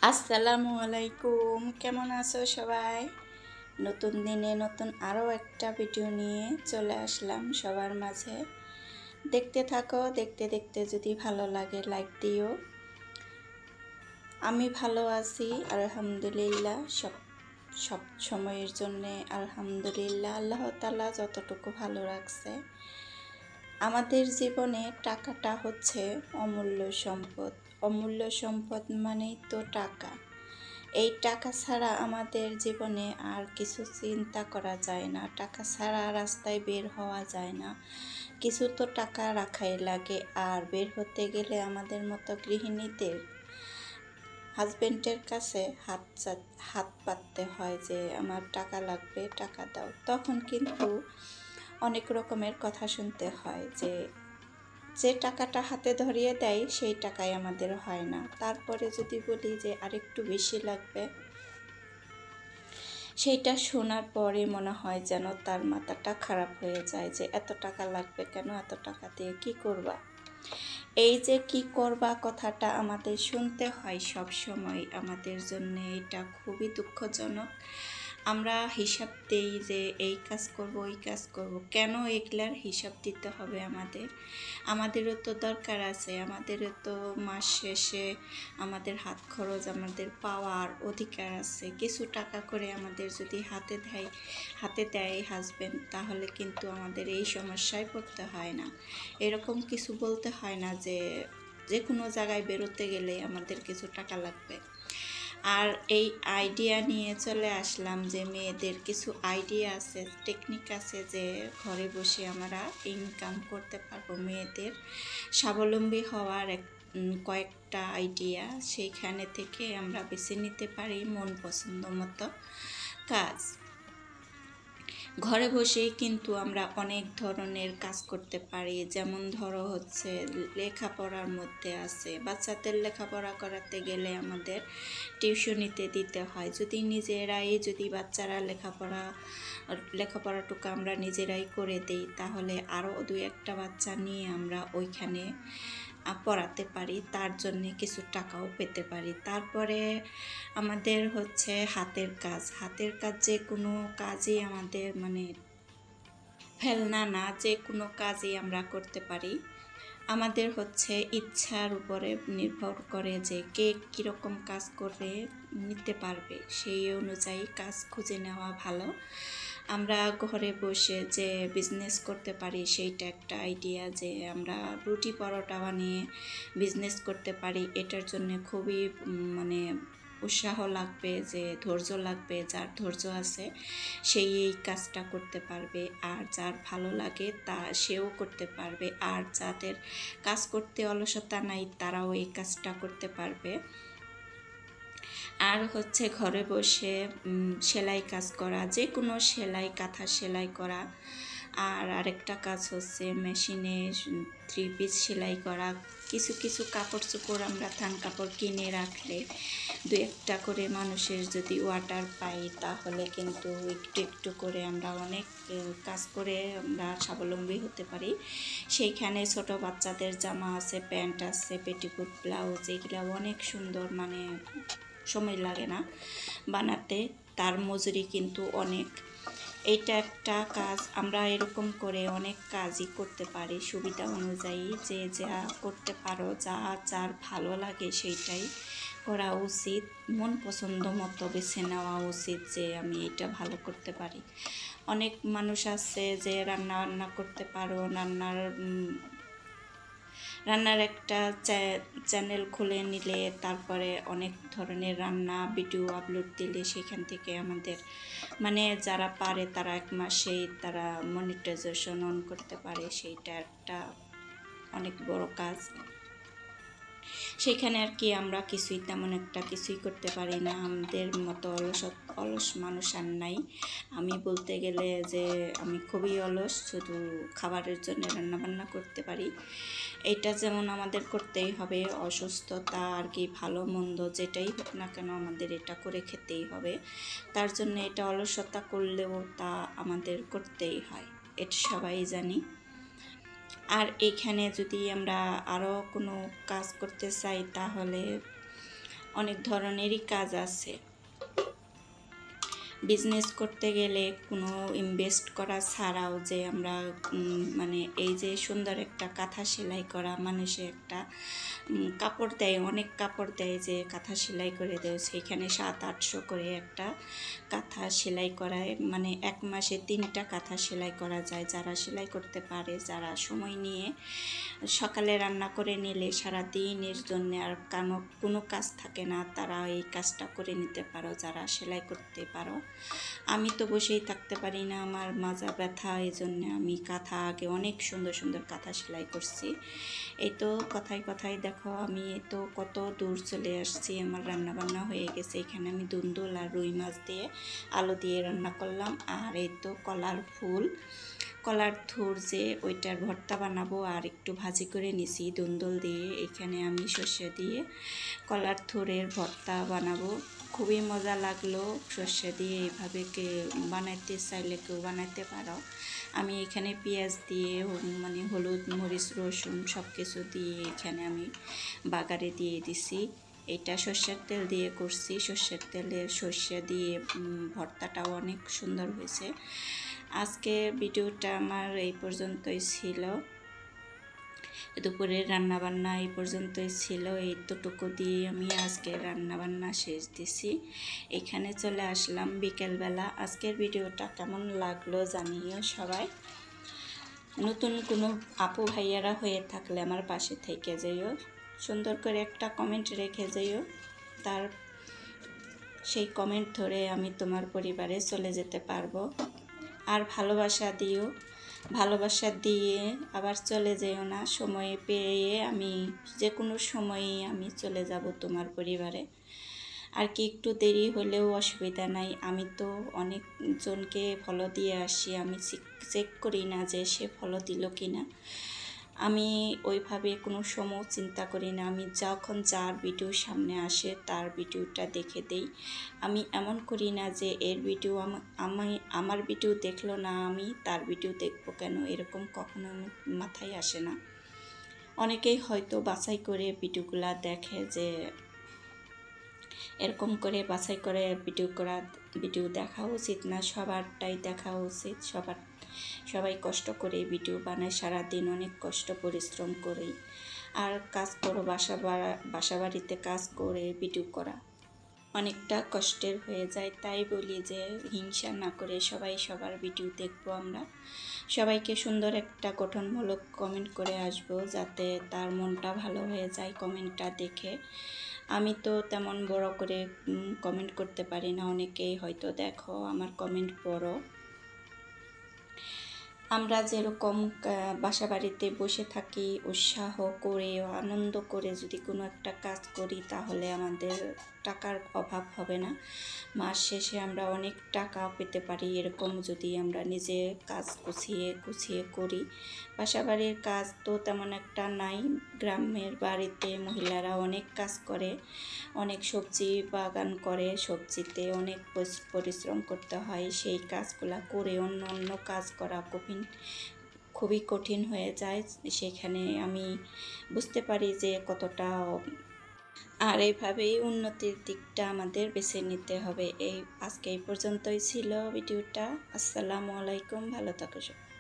আসসালামু আলাইকুম, কেমন আছো সবাই? নতুন দিনে নতুন আরও একটা ভিডিও নিয়ে চলে আসলাম সবার মাঝে। দেখতে থাকো, দেখতে দেখতে যদি ভালো লাগে লাইক দিও। আমি ভালো আছি আলহামদুলিল্লাহ, সব সময়ের জন্যে আলহামদুলিল্লাহ। আল্লাহ তাআলা যতটুকু ভালো রাখছে। আমাদের জীবনে টাকাটা হচ্ছে অমূল্য সম্পদ। অমূল্য সম্পদ মানেই তো টাকা। এই টাকা ছাড়া আমাদের জীবনে আর কিছু চিন্তা করা যায় না। টাকা ছাড়া রাস্তায় বের হওয়া যায় না। কিছু তো টাকা রাখাই লাগে। আর বের হতে গেলে আমাদের মতো গৃহিণীদের হাজবেন্ডের কাছে হাত পাততে হয় যে আমার টাকা লাগবে, টাকা দাও। তখন কিন্তু অনেক রকমের কথা শুনতে হয় যে টাকাটা হাতে ধরিয়ে দেয় সেই টাকায় আমাদের হয় না। তারপরে যদি বলি যে আরেকটু বেশি লাগবে, সেইটা শোনার পরে মনে হয় যেন তার মাথাটা খারাপ হয়ে যায় যে এত টাকা লাগবে কেন, এত টাকা দিয়ে কি করবা। এই যে কি করবা কথাটা আমাদের শুনতে হয় সব সময়, আমাদের জন্য এটা খুবই দুঃখজনক। আমরা হিসাব দেই যে এই কাজ করব, ওই কাজ করব, কেন এগুলার হিসাব দিতে হবে আমাদেরও তো দরকার আছে। আমাদেরও তো মাস শেষে আমাদের হাত খরচ, আমাদের পাওয়ার অধিকার আছে। কিছু টাকা করে আমাদের যদি হাতে দেয় হাজবেন্ড, তাহলে কিন্তু আমাদের এই সমস্যায় পড়তে হয় না। এরকম কিছু বলতে হয় না যে কোনো জায়গায় বেরোতে গেলে আমাদের কিছু টাকা লাগবে। আর এই আইডিয়া নিয়ে চলে আসলাম যে মেয়েদের কিছু আইডিয়া আছে, টেকনিক আছে যে ঘরে বসে আমরা ইনকাম করতে পারবো। মেয়েদের স্বাবলম্বী হওয়ার কয়েকটা আইডিয়া, সেইখানে থেকে আমরা বেছে নিতে পারি মন পছন্দ মতো কাজ। ঘরে বসেই কিন্তু আমরা অনেক ধরনের কাজ করতে পারি। যেমন ধরো হচ্ছে লেখাপড়ার মধ্যে আছে, বাচ্চাদের লেখাপড়া করাতে গেলে আমাদের টিউশনিতে দিতে হয়। যদি বাচ্চারা লেখাপড়াটুকু আমরা নিজেরাই করে দিই, তাহলে আরও 2-1টা বাচ্চা নিয়ে আমরা ওইখানে পড়াতে পারি, তার জন্যে কিছু টাকাও পেতে পারি। তারপরে আমাদের হচ্ছে হাতের কাজ যে কোনো কাজই আমাদের ফেলনা না, যে কোনো কাজই আমরা করতে পারি। আমাদের হচ্ছে ইচ্ছার উপরে নির্ভর করে যে কে কীরকম কাজ করে নিতে পারবে, সেই অনুযায়ী কাজ খুঁজে নেওয়া ভালো। আমরা ঘরে বসে যে বিজনেস করতে পারি, সেইটা একটা আইডিয়া। যে আমরা রুটি পরোটা বানিয়ে বিজনেস করতে পারি। এটার জন্য খুবই উৎসাহ লাগবে, যে ধৈর্য লাগবে। যার ধৈর্য আছে সেই এই কাজটা করতে পারবে, আর যার ভালো লাগে সেও করতে পারবে। আর যাদের কাজ করতে অলসতা নাই, তারাও এই কাজটা করতে পারবে। আর হচ্ছে ঘরে বসে সেলাই কাজ করা, যে কোনো কাঁথা সেলাই করা। আর আরেকটা কাজ হচ্ছে মেশিনে 3 পিস সেলাই করা। কিছু কাপড় চোপড় আমরা থান কাপড় কিনে রাখলে 2-1টা করে মানুষের যদি অর্ডার পাই, তাহলে কিন্তু একটু করে আমরা অনেক কাজ করে আমরা স্বাবলম্বী হতে পারি। সেইখানে ছোট বাচ্চাদের জামা আছে, প্যান্ট আছে, পেটিকোট, ব্লাউজ, এগুলো অনেক সুন্দর, সময় লাগে না বানাতে, তার মজুরি কিন্তু অনেক। এইটা একটা কাজ। আমরা এরকম করে অনেক কাজই করতে পারি সুবিধা অনুযায়ী। যে যা করতে পারো, যার ভালো লাগে সেইটাই করা উচিত। মন পছন্দ মতো বেছে নেওয়া উচিত যে আমি এটা ভালো করতে পারি। অনেক মানুষ আছে যে রান্না করতে পারো, রান্নার একটা চ্যানেল খুলে নিলে, তারপরে অনেক ধরনের রান্না ভিডিও আপলোড দিলে সেখান থেকে আমাদের যারা পারে তারা 1 মাসেই তারা মনিটাইজেশন অন করতে পারে। সেইটা একটা অনেক বড় কাজ। সেখানে আর কি আমরা তেমন একটা কিছুই করতে পারি না। আমাদের মতো অলস মানুষ আর নাই। আমি বলতে গেলে যে আমি খুবই অলস, শুধু খাবারের জন্য রান্নাবান্না করতে পারি। এটা যেমন আমাদের করতেই হবে, অসুস্থতা আর কি ভালো মন্দ যেটাই হোক না কেন আমাদের এটা করে খেতেই হবে। তার জন্য এটা অলসতা করলেও তা আমাদের করতেই হয়, এটা সবাই জানি। আর এখানে যদি আমরা আরও কোনো কাজ করতে চাই, তাহলে অনেক ধরনেরই কাজ আছে। বিজনেস করতে গেলে কোনো ইনভেস্ট করা ছাড়াও যে আমরা মানে এই যে সুন্দর একটা কাঁথা সেলাই করা, মানুষে একটা কাপড় দেয়, অনেক কাপড় দেয় যে কাঁথা সেলাই করে দেয়, সেইখানে 700-800 করে একটা কাঁথা সেলাই করায়, মানে 1 মাসে 3টা কাঁথা সেলাই করা যায়। যারা সেলাই করতে পারে, যারা সময় নিয়ে সকালে রান্না করে নিলে সারা দিনের জন্য আর কোনো কাজ থাকে না, তারা এই কাজটা করে নিতে পারো যারা সেলাই করতে পারো। আমি তো বসেই থাকতে পারি না, আমার মাজা ব্যথা, এই জন্য আমি কাঁথা আগে অনেক সুন্দর সুন্দর কাঁথা সেলাই করছি। এই তো কথায় কথায় দেখো আমি তো কত দূর চলে আসছি, আমার রান্না বান্না হয়ে গেছে। এখানে আমি দুন্দুল আর রুই মাছ দিয়ে আলু দিয়ে রান্না করলাম। আর এই তো কলার থুর যে ওইটার ভর্তা বানাবো, আর একটু ভাজি করে নিছি দুন্দুল দিয়ে। এখানে আমি সর্ষে দিয়ে কলার থুরের ভর্তা বানাবো, খুবই মজা লাগলো। সর্ষে দিয়ে এইভাবে বানাইতে চাইলে কেউ বানাইতে পারো। আমি এখানে পেঁয়াজ দিয়ে মানে হলুদ মরিচ রসুন সব কিছু দিয়ে এখানে আমি বাগারে দিয়ে দিছি। এটা সর্ষের তেল দিয়ে করছি, সর্ষের তেলে সর্ষে দিয়ে ভর্তাটাও অনেক সুন্দর হয়েছে। আজকে ভিডিওটা আমার এই পর্যন্তই ছিল, দুপুরের রান্নাবান্না এই পর্যন্তই ছিল। এইটুকু দিয়ে আমি আজকে রান্নাবান্না শেষ দিছি। এখানে চলে আসলাম বিকেলবেলা। আজকের ভিডিওটা কেমন লাগলো জানিও সবাই। নতুন কোনো আপু ভাইয়ারা হয়ে থাকলে আমার পাশে থেকে যাইও, সুন্দর করে একটা কমেন্ট রেখে যাইও, তার সেই কমেন্ট ধরে আমি তোমার পরিবারে চলে যেতে পারবো। আর ভালোবাসা দিও, ভালোবাসা দিয়ে আবার চলে যেও না। সময় পেয়ে আমি যে কোনো সময়ই আমি চলে যাব তোমার পরিবারে। আর কি একটু দেরি হলেও অসুবিধা নাই, আমি তো অনেকজনকে ফলো দিয়ে আসি, আমি চেক করি না যে সে ফলো দিল কি না। আমি ওইভাবে কোনো সময় চিন্তা করি না, আমি যখন যার ভিডিও সামনে আসে তার ভিডিওটা দেখে দেই। আমি এমন করি না যে এর ভিডিও আমার ভিডিও দেখলো না, আমি তার ভিডিও দেখবো কেন, এরকম কখনো মাথায় আসে না। অনেকেই হয়তো বাছাই করে ভিডিওগুলা দেখে, যে এরকম করে বাছাই করে ভিডিও দেখা উচিত না, সবারটাই দেখা উচিত। সবাই কষ্ট করে ভিডিও বানায়, সারাদিন অনেক কষ্ট পরিশ্রম করেই। আর কাজ করো, বাসা বাড়িতে কাজ করে ভিডিও করা অনেকটা কষ্টের হয়ে যায়। তাই বলি যে হিংসা না করে সবাই সবার ভিডিও দেখবো। আমরা সবাইকে সুন্দর একটা গঠনমূলক কমেন্ট করে আসবো, যাতে তার মনটা ভালো হয়ে যায় কমেন্টটা দেখে। আমি তো তেমন বড় করে কমেন্ট করতে পারি না, অনেকেই হয়তো দেখো আমার কমেন্ট পড়ো। আমরা যেরকম বাসা বাড়িতে বসে থাকি, উৎসাহ করে আনন্দ করে যদি কোনো একটা কাজ করি, তাহলে আমাদের টাকার অভাব হবে না। মাস শেষে আমরা অনেক টাকা পেতে পারি, এরকম যদি আমরা নিজে কাজ গুছিয়ে করি। বাসা বাড়ির কাজ তো তেমন একটা নাই, গ্রামের বাড়িতে মহিলারা অনেক কাজ করে, অনেক সবজি বাগান করে, সবজিতে অনেক পরিশ্রম করতে হয়। সেই কাজগুলা করে অন্য কাজ করা খুবই কঠিন হয়ে যায়। সেখানে আমি বুঝতে পারি যে কতটা, আর এইভাবেই উন্নতির দিকটা আমাদের বেছে নিতে হবে। আজকে এই পর্যন্তই ছিল ভিডিওটা। আসসালামু আলাইকুম, ভালো থাকো সবাই।